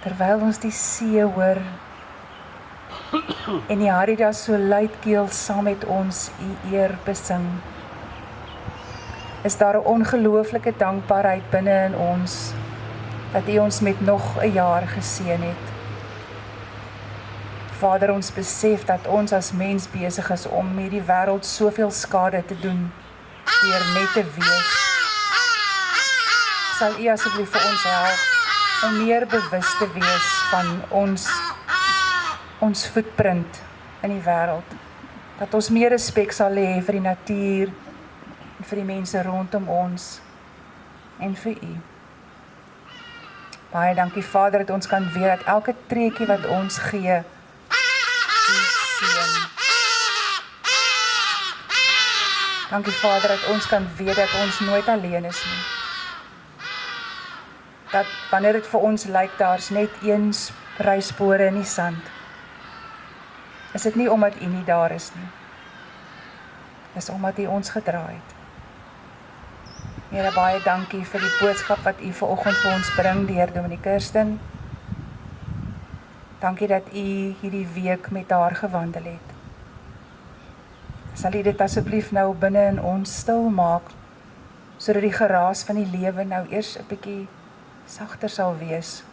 terwyl ons die see hoor, en die Harida so luidkeel saam met ons U eer besing, is daar 'n ongelooflike dankbaarheid binne in ons, dat U ons met nog 'n jaar geseën het. Vader, ons besef dat ons as mens besig is om hierdie wêreld soveel skade te doen, deur net te wees. Sal U asseblief vir ons help om meer bewus te wees van ons footprint in die wêreld. Dat ons meer respek sal hê vir die natuur, en vir die mense rondom ons, en vir U. Baie dankie Vader, dat ons kan weet dat elke treukie wat ons gee, U seën. Dankie Vader, dat ons kan weet dat ons nooit alleen is nie. Dat wanneer dit vir ons lyk, daar's net een ruispore in die sand, is dit nie omdat U nie daar is nie. Dis omdat U ons gedra het. Here, baie dankie vir die boodskap wat U vanoggend vir ons bring deur Dominee Kirsten. Dankie dat U hierdie week met haar gewandel het. Sal U dit asseblief nou binne in ons stil maak, sodat die geraas van die lewe nou eers 'n bietjie sagter sal wees,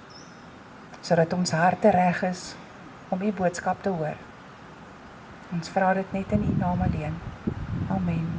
sodat ons harte reg is om U boodskap te hoor. Ons vra dit net in U naam alleen. Amen.